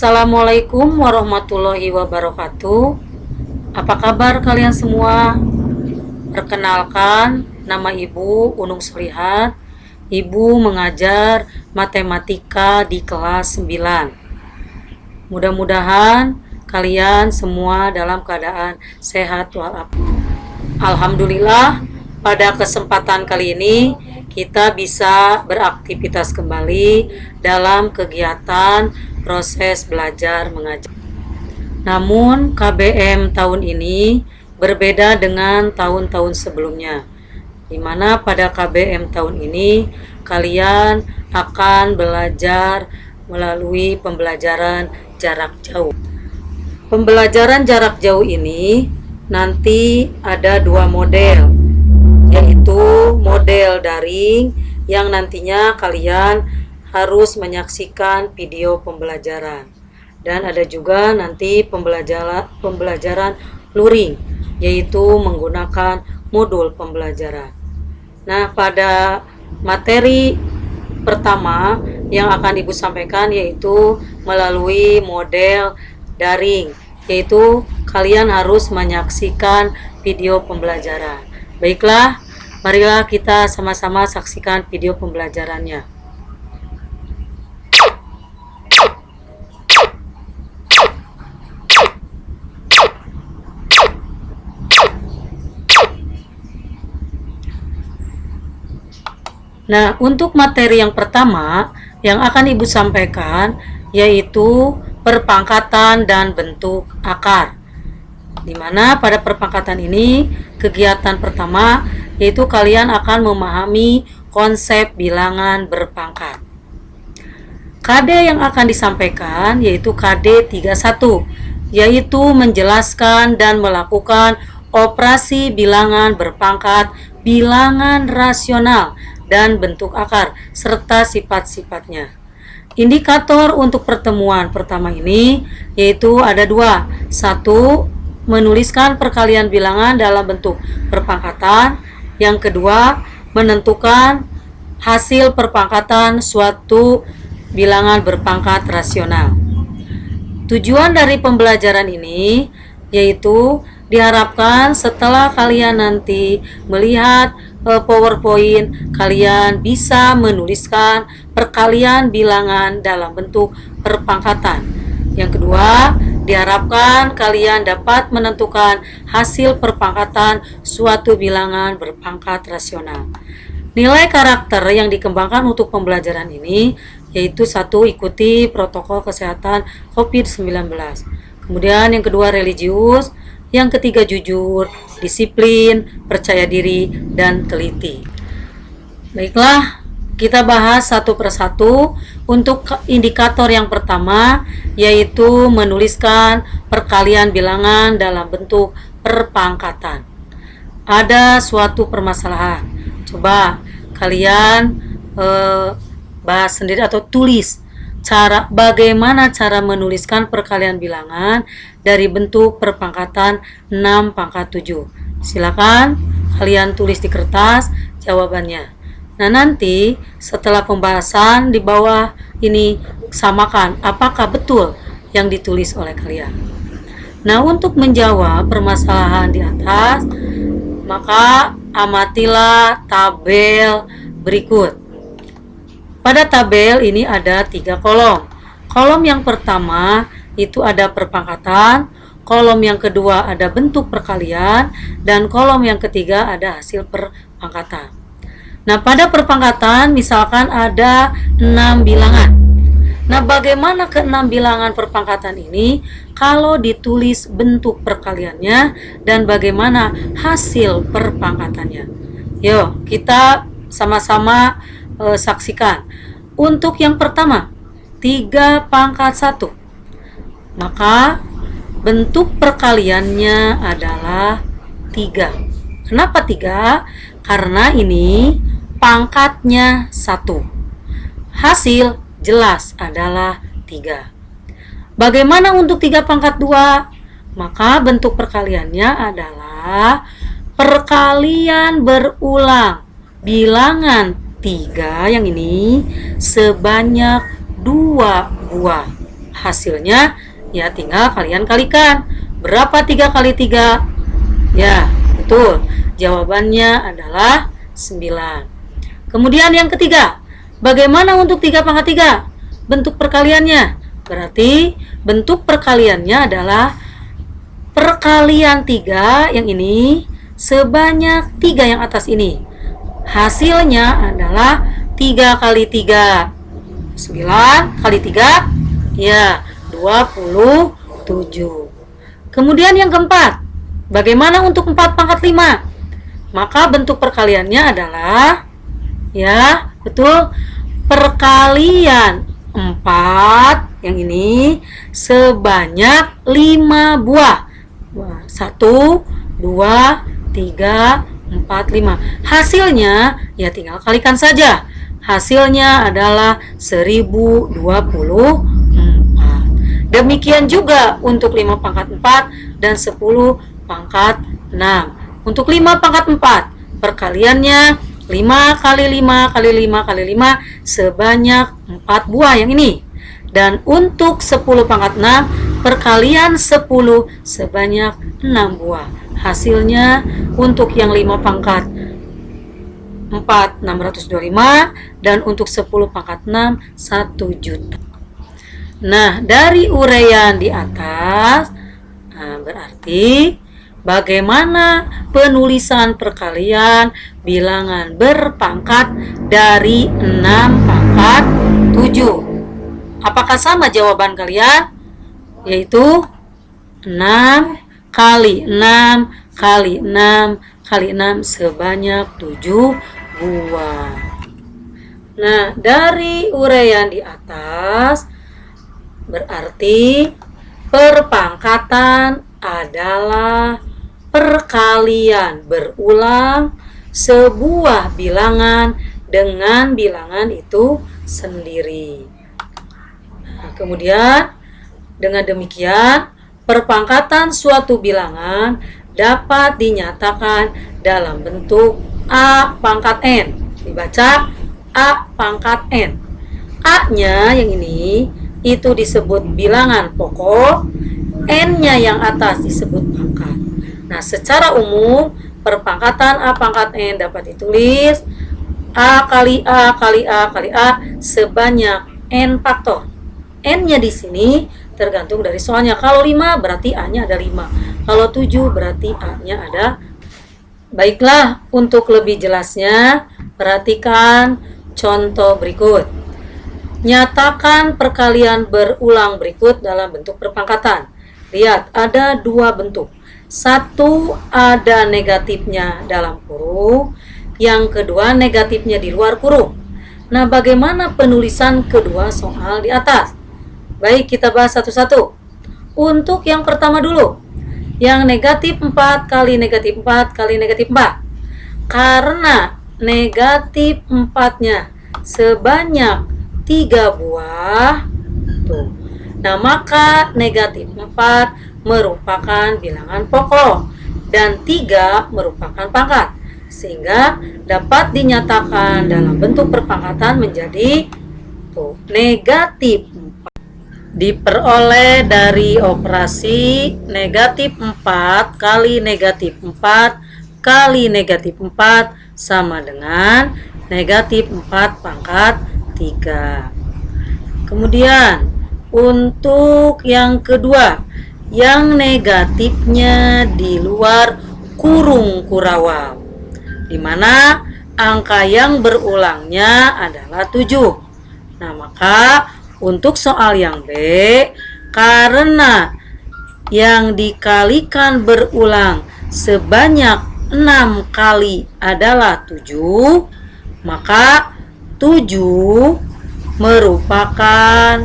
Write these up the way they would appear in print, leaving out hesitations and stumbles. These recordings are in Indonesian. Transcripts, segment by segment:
Assalamualaikum warahmatullahi wabarakatuh. Apa kabar kalian semua? Perkenalkan, nama Ibu Unung Solihat. Ibu mengajar matematika di kelas 9. Mudah-mudahan kalian semua dalam keadaan sehat walafiat. Alhamdulillah, pada kesempatan kali ini kita bisa beraktivitas kembali dalam kegiatan proses belajar mengajar. Namun KBM tahun ini berbeda dengan tahun-tahun sebelumnya, di mana pada KBM tahun ini kalian akan belajar melalui pembelajaran jarak jauh. Pembelajaran jarak jauh ini nanti ada dua model, yaitu model daring yang nantinya kalian harus menyaksikan video pembelajaran, dan ada juga nanti pembelajaran luring, yaitu menggunakan modul pembelajaran. Nah, pada materi pertama yang akan Ibu sampaikan yaitu melalui model daring, yaitu kalian harus menyaksikan video pembelajaran. Baiklah, marilah kita sama-sama saksikan video pembelajarannya. Nah, untuk materi yang pertama yang akan Ibu sampaikan yaitu perpangkatan dan bentuk akar. Di mana pada perpangkatan ini kegiatan pertama yaitu kalian akan memahami konsep bilangan berpangkat. KD yang akan disampaikan yaitu KD 31, yaitu menjelaskan dan melakukan operasi bilangan berpangkat, bilangan rasional, dan bentuk akar, serta sifat-sifatnya. Indikator untuk pertemuan pertama ini yaitu ada dua. Satu, menuliskan perkalian bilangan dalam bentuk perpangkatan. Yang kedua, menentukan hasil perpangkatan suatu bilangan berpangkat rasional. Tujuan dari pembelajaran ini yaitu diharapkan setelah kalian nanti melihat PowerPoint, kalian bisa menuliskan perkalian bilangan dalam bentuk perpangkatan. Yang kedua, diharapkan kalian dapat menentukan hasil perpangkatan suatu bilangan berpangkat rasional. Nilai karakter yang dikembangkan untuk pembelajaran ini yaitu satu, ikuti protokol kesehatan COVID-19. Kemudian yang kedua, religius. Yang ketiga, jujur, disiplin, percaya diri, dan teliti. Baiklah, kita bahas satu persatu. Untuk indikator yang pertama yaitu menuliskan perkalian bilangan dalam bentuk perpangkatan. Ada suatu permasalahan. Coba kalian bahas sendiri atau tulis bagaimana cara menuliskan perkalian bilangan dari bentuk perpangkatan 6 pangkat 7. Silakan kalian tulis di kertas jawabannya. Nah, nanti setelah pembahasan di bawah ini samakan apakah betul yang ditulis oleh kalian. Nah, untuk menjawab permasalahan di atas, maka amatilah tabel berikut. Pada tabel ini ada 3 kolom. Kolom yang pertama itu ada perpangkatan, kolom yang kedua ada bentuk perkalian, dan kolom yang ketiga ada hasil perpangkatan. Nah, pada perpangkatan misalkan ada 6 bilangan. Nah, bagaimana ke-6 bilangan perpangkatan ini kalau ditulis bentuk perkaliannya dan bagaimana hasil perpangkatannya? Yuk, kita sama-sama saksikan. Untuk yang pertama, 3 pangkat 1. Maka bentuk perkaliannya adalah 3. Kenapa 3? Karena ini pangkatnya 1. Hasil jelas adalah 3. Bagaimana untuk 3 pangkat 2? Maka bentuk perkaliannya adalah perkalian berulang bilangan 3 yang ini sebanyak 2 buah. Hasilnya ya tinggal kalian kalikan. Berapa 3 kali 3? Ya, betul. Jawabannya adalah 9. Kemudian yang ketiga, bagaimana untuk 3 pangkat 3? Bentuk perkaliannya. Berarti bentuk perkaliannya adalah perkalian 3 yang ini sebanyak 3 yang atas ini. Hasilnya adalah 3 kali 3. 9 kali 3, ya 27. Kemudian yang keempat, bagaimana untuk 4 pangkat 5? Maka bentuk perkaliannya adalah, ya betul, perkalian 4 yang ini sebanyak 5 buah. 1, 2, 3, 4, 5. Hasilnya ya tinggal kalikan saja. Hasilnya adalah 1024. Demikian juga untuk 5 pangkat 4 dan 10 pangkat 6. Untuk 5 pangkat 4, perkaliannya 5 kali 5 kali 5 kali 5 sebanyak 4 buah yang ini. Dan untuk 10 pangkat 6, perkalian 10 sebanyak 6 buah. Hasilnya untuk yang 5 pangkat 4, 625, dan untuk 10 pangkat 6, 1 juta. Nah, dari uraian di atas, berarti bagaimana penulisan perkalian bilangan berpangkat dari 6 pangkat 7? Apakah sama jawaban kalian? Yaitu 6 kali 6 kali 6 kali 6 sebanyak 7 buah. Nah, dari uraian di atas berarti perpangkatan adalah perkalian berulang sebuah bilangan dengan bilangan itu sendiri. Nah, kemudian dengan demikian perpangkatan suatu bilangan dapat dinyatakan dalam bentuk A pangkat N. Dibaca A pangkat N. A-nya yang ini itu disebut bilangan pokok, N-nya yang atas disebut pangkat. Nah, secara umum perpangkatan A pangkat N dapat ditulis A kali A kali A kali A sebanyak N faktor. N-nya di sini tergantung dari soalnya. Kalau 5 berarti A-nya ada 5. Kalau 7 berarti A-nya ada. Baiklah, untuk lebih jelasnya perhatikan contoh berikut. Nyatakan perkalian berulang berikut dalam bentuk perpangkatan. Lihat, ada 2 bentuk. Satu ada negatifnya dalam kurung, yang kedua negatifnya di luar kurung. Nah, bagaimana penulisan kedua soal di atas? Baik, kita bahas satu-satu. Untuk yang pertama dulu, yang negatif 4 kali negatif 4 kali negatif 4. Karena negatif 4-nya sebanyak 3 buah, tuh. Nah, maka negatif 4 merupakan bilangan pokok dan 3 merupakan pangkat, sehingga dapat dinyatakan dalam bentuk perpangkatan menjadi tuh, negatif 4. Diperoleh dari operasi negatif 4 kali negatif 4 kali negatif 4 sama dengan negatif 4 pangkat 3. Kemudian untuk yang kedua, yang negatifnya di luar kurung kurawal, di mana angka yang berulangnya adalah 7. Nah, maka untuk soal yang B, karena yang dikalikan berulang sebanyak 6 kali adalah 7, maka 7 merupakan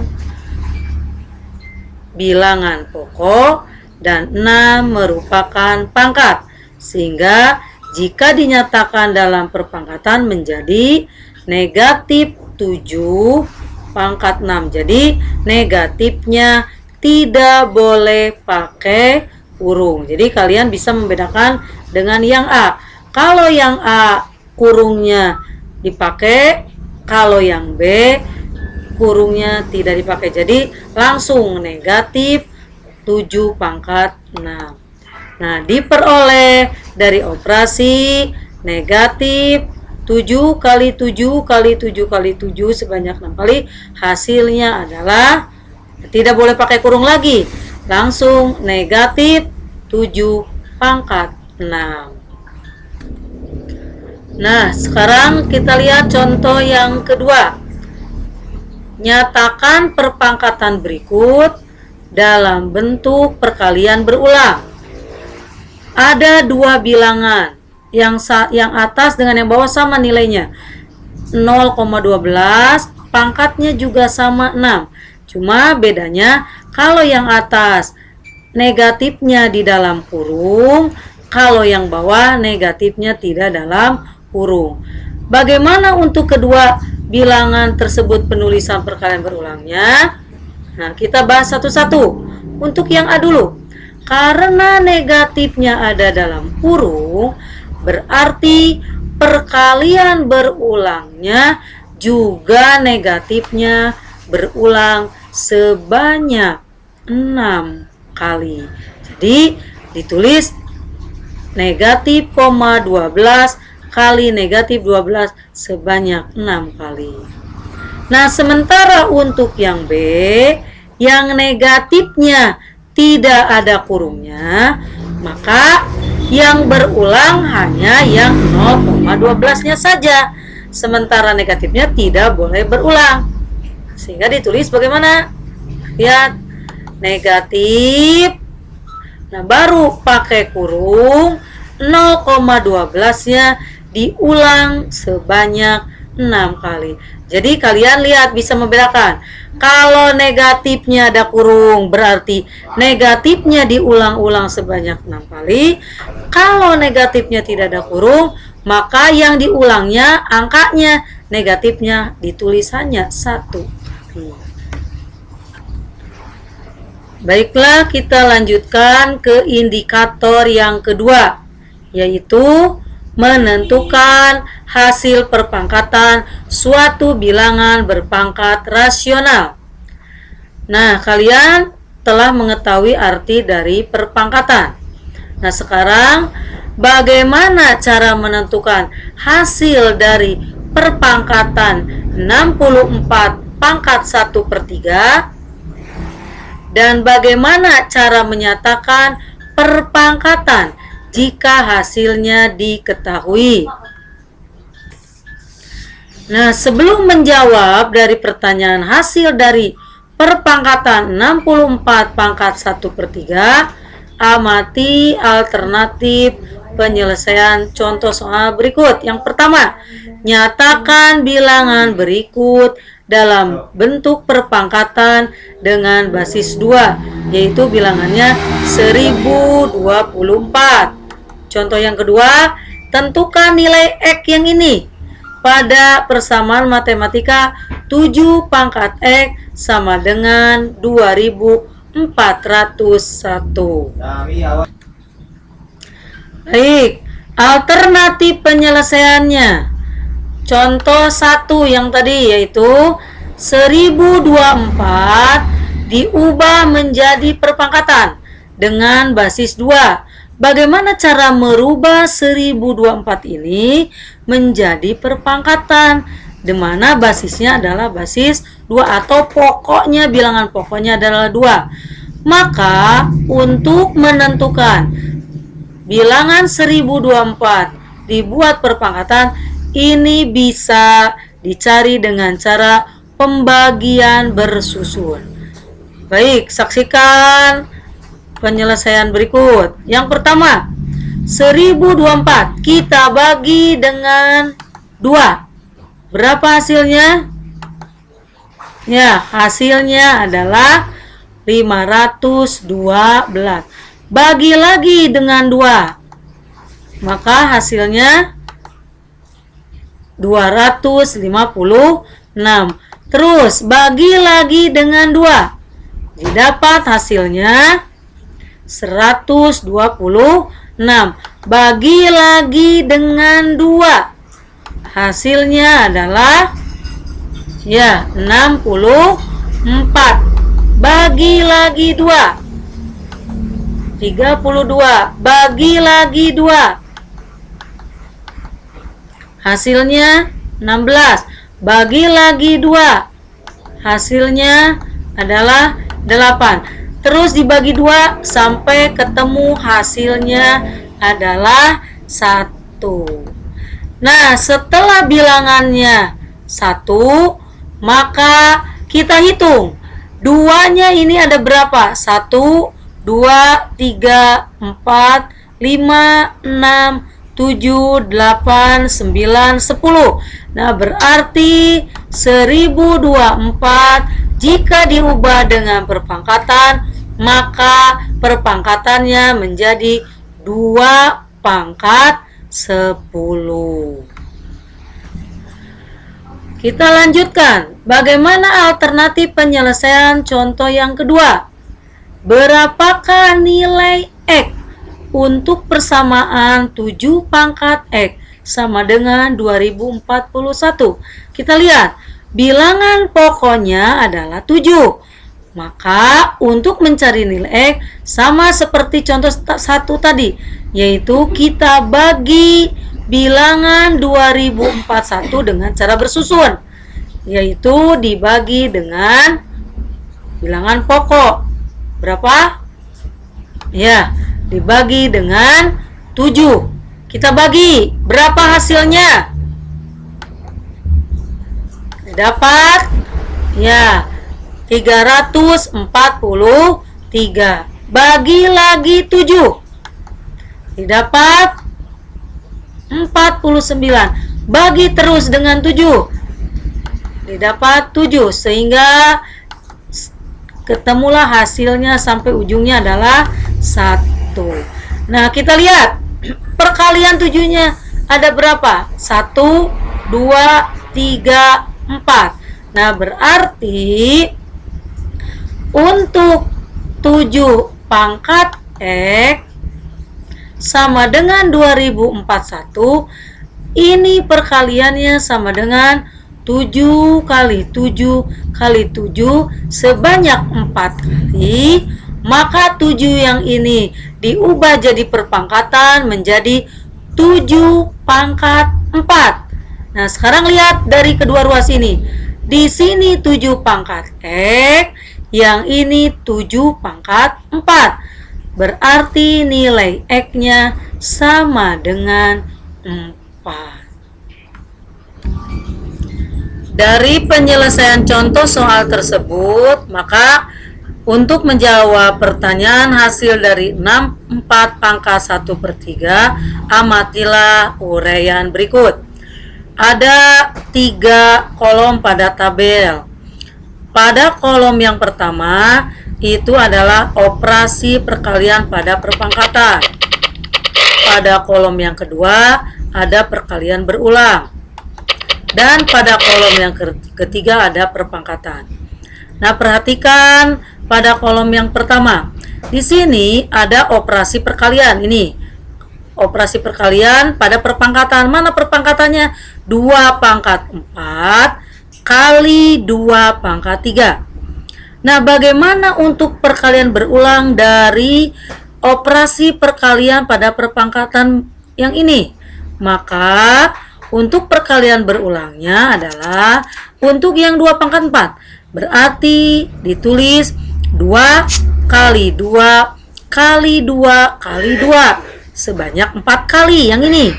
bilangan pokok dan 6 merupakan pangkat, sehingga jika dinyatakan dalam perpangkatan menjadi negatif 7 pangkat 6. Jadi negatifnya tidak boleh pakai kurung. Jadi kalian bisa membedakan dengan yang A. Kalau yang A kurungnya dipakai, kalau yang B kurungnya tidak dipakai. Jadi langsung negatif 7 pangkat 6. Nah, diperoleh dari operasi negatif 7 kali 7 kali 7 kali 7 sebanyak 6 kali. Hasilnya adalah, tidak boleh pakai kurung lagi, langsung negatif 7 pangkat 6. Nah, sekarang kita lihat contoh yang kedua. Nyatakan perpangkatan berikut dalam bentuk perkalian berulang. Ada dua bilangan, yang atas dengan yang bawah sama nilainya. 0,12, pangkatnya juga sama 6. Cuma bedanya kalau yang atas negatifnya di dalam kurung, kalau yang bawah negatifnya tidak dalam kurung. Bagaimana untuk kedua bilangan tersebut penulisan perkalian berulangnya? Nah, kita bahas satu-satu. Untuk yang A dulu. Karena negatifnya ada dalam kurung, berarti perkalian berulangnya juga negatifnya berulang sebanyak 6 kali. Jadi ditulis negatif, 12 kali negatif 12 sebanyak 6 kali. Nah, sementara untuk yang B, yang negatifnya tidak ada kurungnya, maka yang berulang hanya yang 0,12-nya saja. Sementara negatifnya tidak boleh berulang. Sehingga ditulis bagaimana? Lihat, negatif. Nah, baru pakai kurung, 0,12-nya diulang sebanyak 6 kali. Jadi kalian lihat, bisa membedakan. Kalau negatifnya ada kurung, berarti negatifnya diulang-ulang sebanyak 6 kali. Kalau negatifnya tidak ada kurung, maka yang diulangnya angkanya, negatifnya ditulis hanya 1 kali. Baiklah, kita lanjutkan ke indikator yang kedua, yaitu menentukan hasil perpangkatan suatu bilangan berpangkat rasional. Nah, kalian telah mengetahui arti dari perpangkatan. Nah, sekarang bagaimana cara menentukan hasil dari perpangkatan 64 pangkat 1/3? Dan bagaimana cara menyatakan perpangkatan jika hasilnya diketahui? Nah, sebelum menjawab dari pertanyaan hasil dari perpangkatan 64 pangkat 1/3, amati alternatif penyelesaian contoh soal berikut. Yang pertama, nyatakan bilangan berikut dalam bentuk perpangkatan dengan basis 2, yaitu bilangannya 1024. Contoh yang kedua, tentukan nilai X yang ini pada persamaan matematika 7 pangkat X sama dengan 2401. Baik, alternatif penyelesaiannya. Contoh 1 yang tadi, yaitu 1024 diubah menjadi perpangkatan dengan basis 2. Bagaimana cara merubah 1024 ini menjadi perpangkatan, di mana basisnya adalah basis 2 atau pokoknya, bilangan pokoknya adalah 2. Maka untuk menentukan bilangan 1024 dibuat perpangkatan, ini bisa dicari dengan cara pembagian bersusun. Baik, saksikan penyelesaian berikut. Yang pertama, 1024 kita bagi dengan 2. Berapa hasilnya? Ya, hasilnya adalah 512. Bagi lagi dengan 2, maka hasilnya 256. Terus bagi lagi dengan 2, didapat hasilnya 126. Bagi lagi dengan 2, hasilnya adalah Ya, 64. Bagi lagi 2. 32. Bagi lagi 2. Hasilnya 16. Bagi lagi 2. Hasilnya adalah 8. Terus dibagi 2 sampai ketemu hasilnya adalah 1. Nah, setelah bilangannya 1, maka kita hitung. 2-nya ini ada berapa? 1, 2, 3, 4, 5, 6, 7, 8, 9, 10. Nah, berarti 1024 jika diubah dengan perpangkatan, maka perpangkatannya menjadi 2 pangkat 10. Kita lanjutkan. Bagaimana alternatif penyelesaian contoh yang kedua? Berapakah nilai X untuk persamaan 7 pangkat X sama dengan 2041? Kita lihat, bilangan pokoknya adalah 7. Maka untuk mencari nilai X sama seperti contoh 1 tadi, yaitu kita bagi bilangan 2041 dengan cara bersusun, yaitu dibagi dengan bilangan pokok. Berapa? Ya, dibagi dengan 7. Kita bagi, berapa hasilnya? Dapat ya 343. Bagi lagi 7. Didapat 49. Bagi terus dengan 7. Didapat 7, sehingga ketemulah hasilnya sampai ujungnya adalah 1. Nah, kita lihat perkalian 7-nya ada berapa? 1, 2, 3, 4. Nah, berarti untuk 7 pangkat X sama dengan 2041, ini perkaliannya sama dengan 7 kali 7 kali 7 sebanyak 4 kali. Maka 7 yang ini diubah jadi perpangkatan menjadi 7 pangkat 4. Nah, sekarang lihat dari kedua ruas ini. Di sini 7 pangkat X, yang ini 7 pangkat 4. Berarti nilai X-nya sama dengan 4. Dari penyelesaian contoh soal tersebut, maka untuk menjawab pertanyaan hasil dari 64 pangkat 1/3, amatilah uraian berikut. Ada 3 kolom pada tabel. Pada kolom yang pertama, itu adalah operasi perkalian pada perpangkatan. Pada kolom yang kedua, ada perkalian berulang. Dan pada kolom yang ketiga ada perpangkatan. Nah, perhatikan pada kolom yang pertama. Di sini ada operasi perkalian. Ini operasi perkalian pada perpangkatan. Mana perpangkatannya? 2 pangkat 4 kali 2 pangkat 3. Nah, bagaimana untuk perkalian berulang dari operasi perkalian pada perpangkatan yang ini? Maka untuk perkalian berulangnya adalah untuk yang 2 pangkat 4. Berarti ditulis 2 kali 2 kali 2 kali 2 sebanyak 4 kali. Yang ini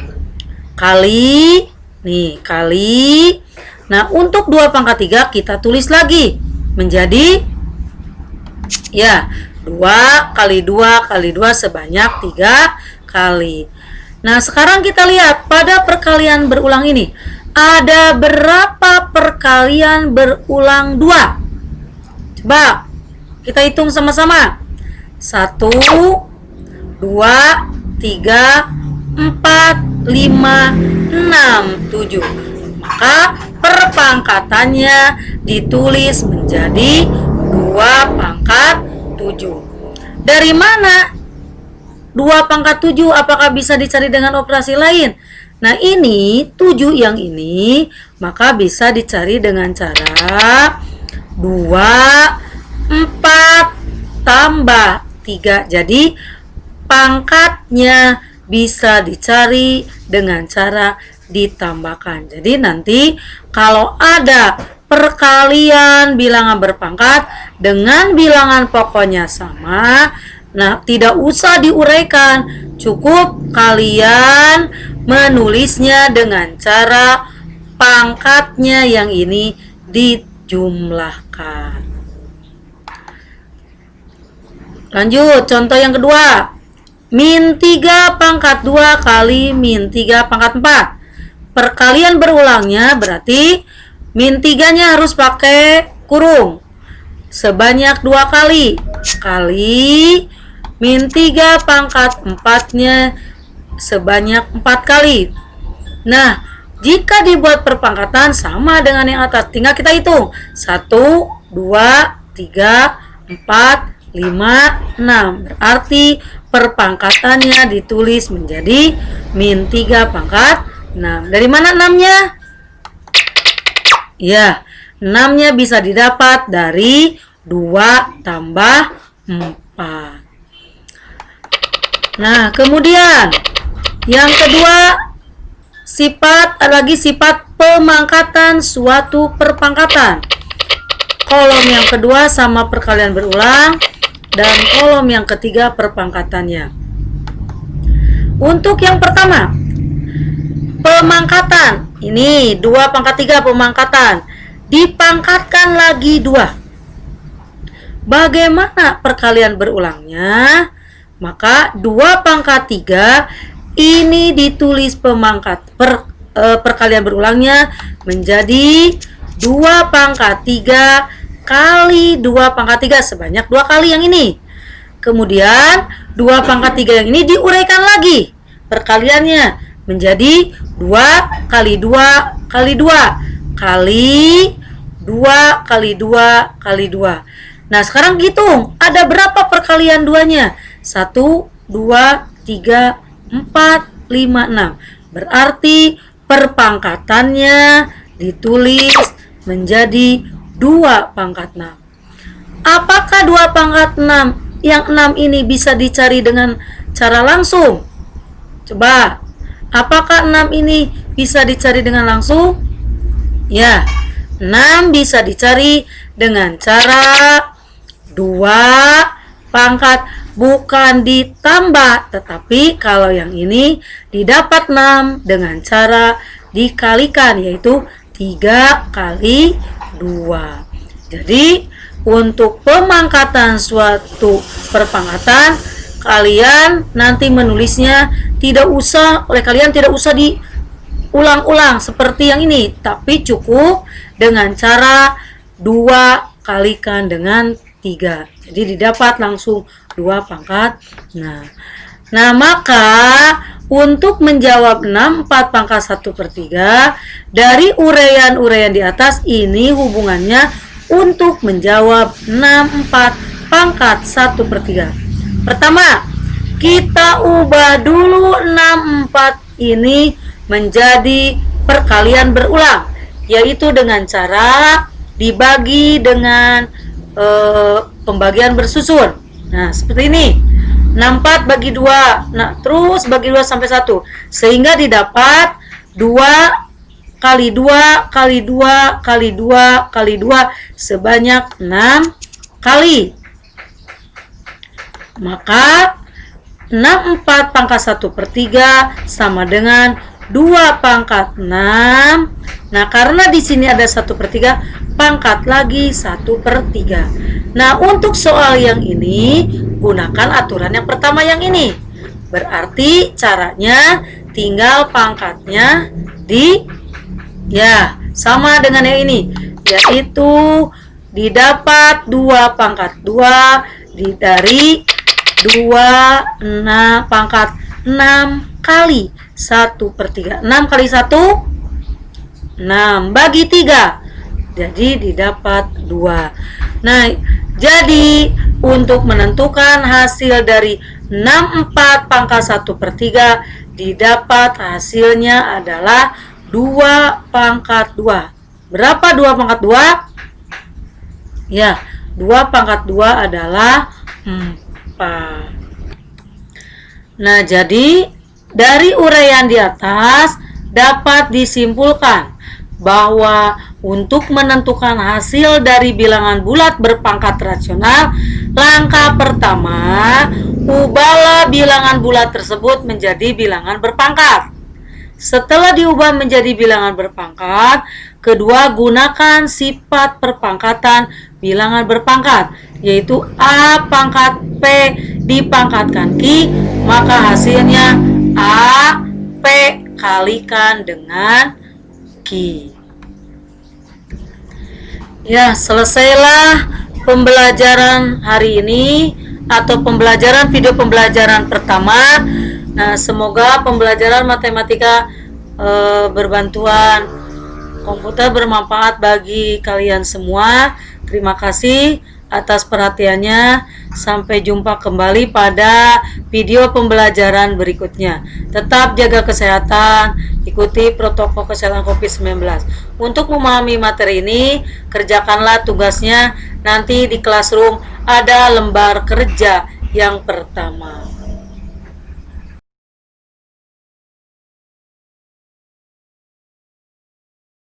kali, nih kali. Nah, untuk 2 pangkat 3 kita tulis lagi menjadi ya 2 kali 2 kali 2 sebanyak 3 kali. Nah, sekarang kita lihat pada perkalian berulang ini ada berapa perkalian berulang 2? Coba kita hitung sama-sama. 1, 2, 3, 4, 5, 6, 7. Maka perpangkatannya ditulis menjadi 2 pangkat 7. Dari mana 2 pangkat 7? Apakah bisa dicari dengan operasi lain? Nah ini 7 yang ini maka bisa dicari dengan cara 2, 4 tambah 3. Jadi pangkatnya bisa dicari dengan cara ditambahkan. Jadi nanti kalau ada perkalian bilangan berpangkat dengan bilangan pokoknya sama, nah tidak usah diuraikan, cukup kalian menulisnya dengan cara pangkatnya yang ini dijumlahkan. Lanjut, contoh yang kedua. Min 3 pangkat 2 kali min 3 pangkat 4. Perkalian berulangnya berarti min 3-nya harus pakai kurung. Sebanyak 2 kali. Kali min 3 pangkat 4-nya sebanyak 4 kali. Nah, jika dibuat perpangkatan sama dengan yang atas, tinggal kita hitung. 1, 2, 3, 4, 5, 6. Berarti perpangkatannya ditulis menjadi min 3 pangkat 6. Dari mana 6-nya? Ya, 6-nya bisa didapat dari 2 tambah 4. Nah, kemudian yang kedua, ada lagi sifat pemangkatan suatu perpangkatan. Kolom yang kedua sama perkalian berulang, dan kolom yang ketiga perpangkatannya. Untuk yang pertama, pemangkatan. Ini 2 pangkat 3 pemangkatan. Dipangkatkan lagi 2. Bagaimana perkalian berulangnya? Maka 2 pangkat 3 ini ditulis perkalian berulangnya menjadi 2 pangkat 3 kali 2 pangkat 3 sebanyak 2 kali yang ini. Kemudian 2 pangkat 3 yang ini diuraikan lagi perkaliannya menjadi 2 kali 2 kali 2 kali 2 kali 2 kali 2. Nah, sekarang hitung ada berapa perkalian 2-nya? 1, 2, 3, 4, 5, 6. Berarti perpangkatannya ditulis menjadi 2 pangkat 6. Apakah 2 pangkat 6 yang 6 ini bisa dicari dengan cara langsung? Coba, apakah 6 ini bisa dicari dengan langsung? Ya, 6 bisa dicari dengan cara 2 pangkat, bukan ditambah, tetapi kalau yang ini didapat 6 dengan cara dikalikan, yaitu 3 kali 2. Jadi untuk pemangkatan suatu perpangkatan, kalian nanti menulisnya tidak usah diulang-ulang seperti yang ini, tapi cukup dengan cara 2 kalikan dengan 3. Jadi didapat langsung 2 pangkat. Nah, maka untuk menjawab 64 pangkat 1/3 dari uraian-uraian di atas ini hubungannya untuk menjawab 64 pangkat 1/3. Pertama, kita ubah dulu 64 ini menjadi perkalian berulang, yaitu dengan cara dibagi dengan pembagian bersusun. Nah, seperti ini. 64 bagi 2. Nah, terus bagi 2 sampai 1. Sehingga didapat 2 kali 2 kali 2 kali 2 kali 2 sebanyak 6 kali. Maka 64 pangkat 1/3 sama dengan 2 pangkat 6. Nah, karena di sini ada 1/3, pangkat lagi 1/3. Nah, untuk soal yang ini gunakan aturan yang pertama yang ini. Berarti caranya tinggal pangkatnya sama dengan yang ini, yaitu didapat 2 pangkat 2 dari 2 pangkat 6 kali 1/3. 6 kali 1 6 bagi 3, jadi didapat 2. Nah, jadi untuk menentukan hasil dari 64 pangkat 1/3 didapat hasilnya adalah 2/2. Berapa 2/2? Ya, 2/2 adalah 4. Nah, jadi dari uraian di atas dapat disimpulkan bahwa untuk menentukan hasil dari bilangan bulat berpangkat rasional, langkah pertama, ubahlah bilangan bulat tersebut menjadi bilangan berpangkat. Setelah diubah menjadi bilangan berpangkat, kedua, gunakan sifat perpangkatan bilangan berpangkat, yaitu A pangkat P dipangkatkan Q, maka hasilnya A P kalikan dengan Q. Ya, selesailah pembelajaran hari ini atau pembelajaran video pembelajaran pertama. Nah, semoga pembelajaran matematika berbantuan komputer bermanfaat bagi kalian semua. Terima kasih atas perhatiannya. Sampai jumpa kembali pada video pembelajaran berikutnya. Tetap jaga kesehatan, ikuti protokol kesehatan COVID-19. Untuk memahami materi ini, kerjakanlah tugasnya. Nanti di classroom ada lembar kerja yang pertama.